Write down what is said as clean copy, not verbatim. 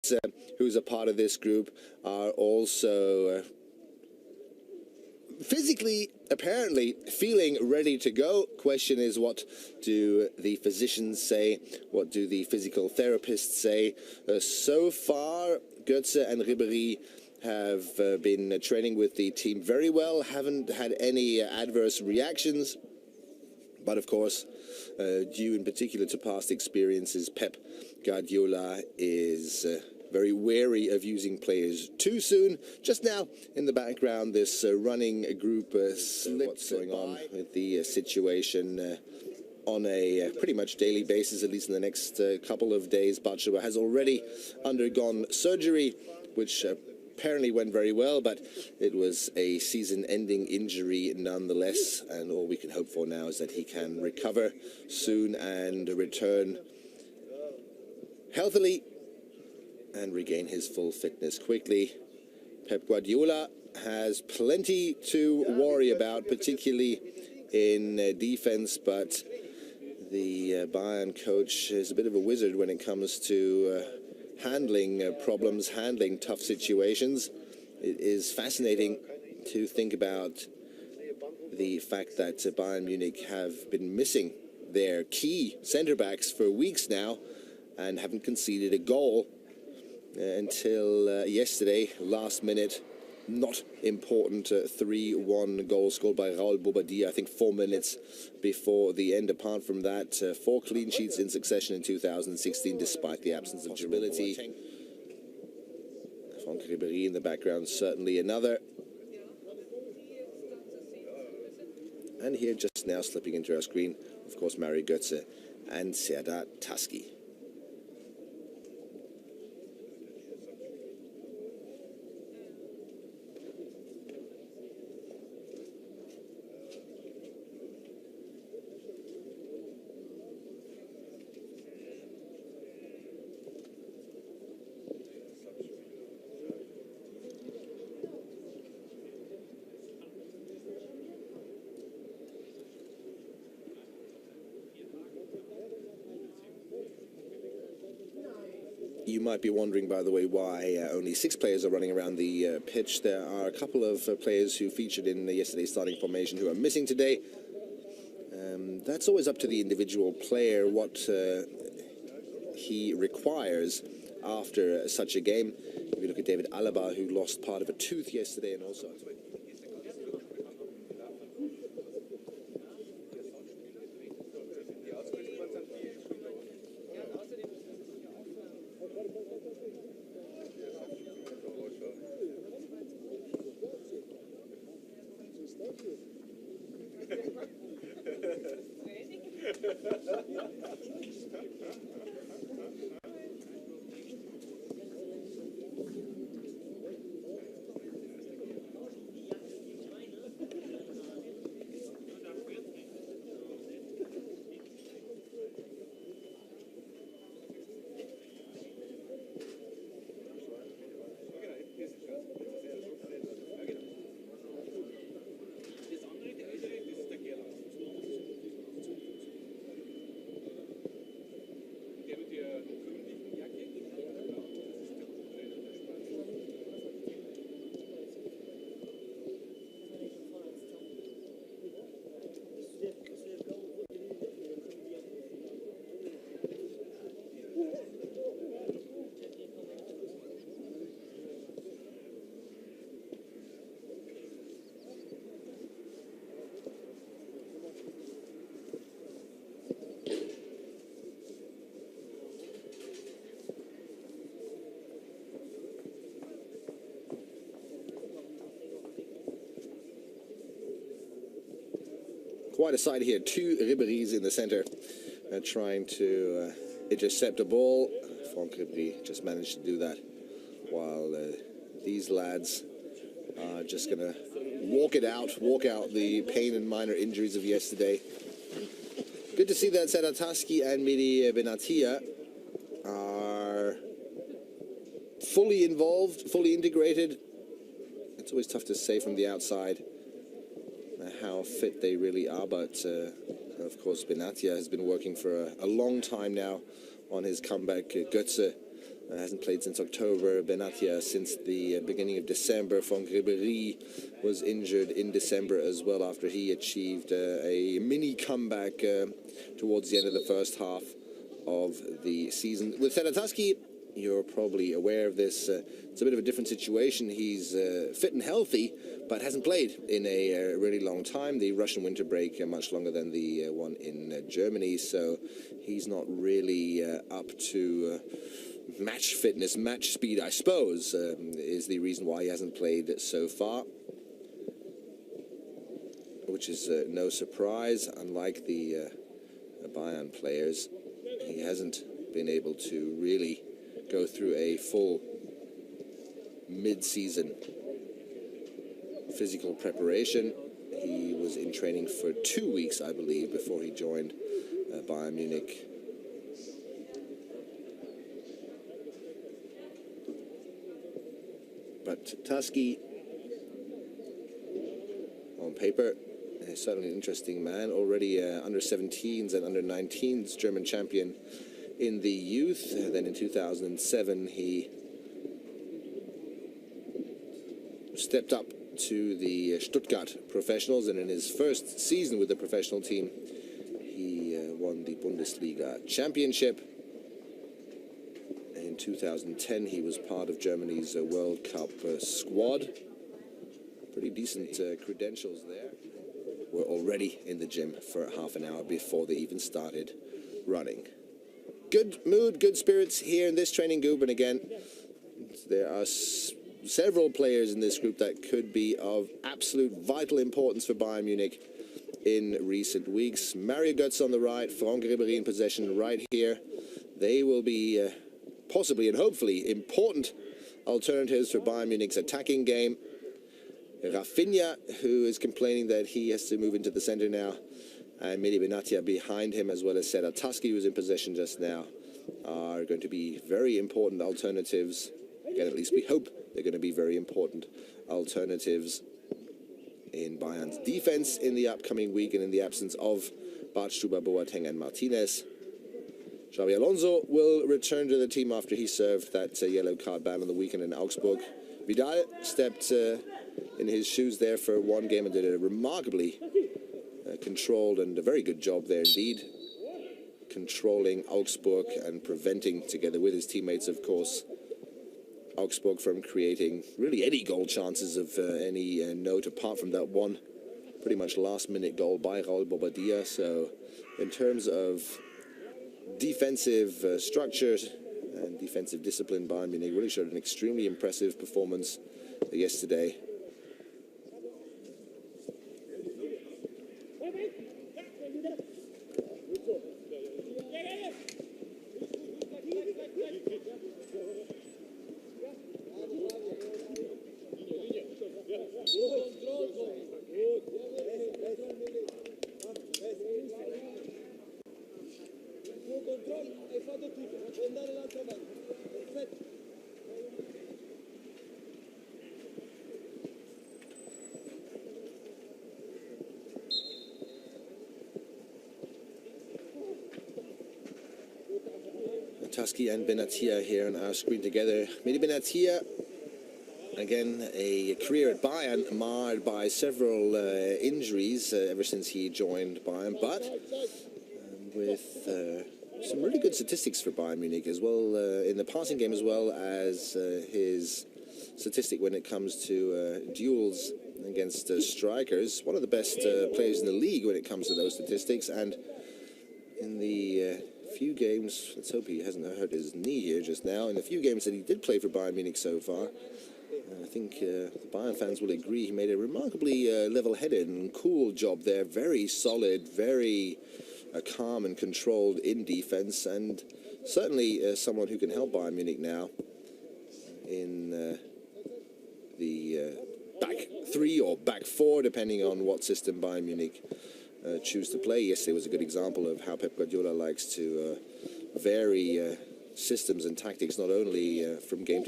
Götze, who's a part of this group, are also physically, apparently, feeling ready to go. Question is, what do the physicians say? What do the physical therapists say? So far, Götze and Ribéry have been training with the team very well, haven't had any adverse reactions. But of course, due in particular to past experiences, Pep Guardiola is very wary of using players too soon. Just now, in the background, this running group what's going on with the situation on a pretty much daily basis, at least in the next couple of days. Batshuayi has already undergone surgery, which apparently went very well, but it was a season-ending injury nonetheless, and all we can hope for now is that he can recover soon and return healthily and regain his full fitness quickly. Pep Guardiola has plenty to worry about, particularly in defense, but the Bayern coach is a bit of a wizard when it comes to handling problems, handling tough situations. It is fascinating to think about the fact that Bayern Munich have been missing their key centre-backs for weeks now and haven't conceded a goal until yesterday, last minute, not important 3-1 goal scored by Raul Bobadilla, I think 4 minutes before the end. Apart from that, 4 clean sheets in succession in 2016, despite the absence of durability. Franck Ribéry in the background, certainly another. And here, just now slipping into our screen, of course, Mario Götze and Serdar Taski. You might be wondering, by the way, why only 6 players are running around the pitch. There are a couple of players who featured in yesterday's starting formation who are missing today. That's always up to the individual player, what he requires after such a game. If you look at David Alaba, who lost part of a tooth yesterday, and also... Quite a sight here. 2 Ribéry's in the center trying to intercept a ball. Franck Ribéry just managed to do that, while these lads are just going to walk out the pain and minor injuries of yesterday. Good to see that Serdar Taski and Mehdi Benatia are fully involved, fully integrated. It's always tough to say from the outside how fit they really are, but of course Benatia has been working for a long time now on his comeback. Götze Hasn't played since October. Bn'atia since the beginning of December. Franck Ribéry was injured in December as well after he achieved a mini comeback towards the end of the first half of the season. With Sedataski, you're probably aware of this. It's a bit of a different situation. He's fit and healthy, but hasn't played in a really long time. The Russian winter break much longer than the one in Germany, so he's not really up to match fitness, match speed, I suppose, is the reason why he hasn't played so far, which is no surprise. Unlike the Bayern players, he hasn't been able to really go through a full mid-season physical preparation. He was in training for 2 weeks, I believe, before he joined Bayern Munich. But Tusky, on paper, is certainly an interesting man. Already under 17s and under 19s German champion in the youth. Then in 2007 he stepped up to the Stuttgart professionals, and in his first season with the professional team he won the Bundesliga championship. In 2010 he was part of Germany's World Cup squad. Pretty decent credentials there. Were already in the gym for half an hour before they even started running. Good mood, good spirits here in this training group, and again there are several players in this group that could be of absolute vital importance for Bayern Munich in recent weeks. Mario Götze on the right, Franck Ribéry in possession right here. They will be possibly and hopefully important alternatives for Bayern Munich's attacking game. Rafinha, who is complaining that he has to move into the center now, and Mehdi Bn'atia behind him, as well as Sedataski, who's in possession just now, are going to be very important alternatives. Again, at least we hope they're going to be very important alternatives in Bayern's defense in the upcoming week, and in the absence of Badstuber, Boateng and Martinez. Xabi Alonso will return to the team after he served that yellow card ban on the weekend in Augsburg. Vidal stepped in his shoes there for one game and did a remarkably controlled and a very good job there indeed, controlling Augsburg and preventing, together with his teammates of course, Augsburg from creating really any goal chances of any note, apart from that one pretty much last-minute goal by Raul Bobadilla. So in terms of defensive structure and defensive discipline, Bayern Munich really showed an extremely impressive performance yesterday. Tusky and Bn'atia here on our screen together. Mehdi Bn'atia, again, a career at Bayern marred by several injuries ever since he joined Bayern, but with some really good statistics for Bayern Munich as well, in the passing game, as well as his statistic when it comes to duels against strikers. One of the best players in the league when it comes to those statistics, and in the few games, let's hope he hasn't hurt his knee here just now, in the few games that he did play for Bayern Munich so far, I think the Bayern fans will agree he made a remarkably level-headed and cool job there. Very solid, very calm and controlled in defense, and certainly someone who can help Bayern Munich now in the back three or back four, depending on what system Bayern Munich choose to play. Yesterday was a good example of how Pep Guardiola likes to vary systems and tactics, not only from game to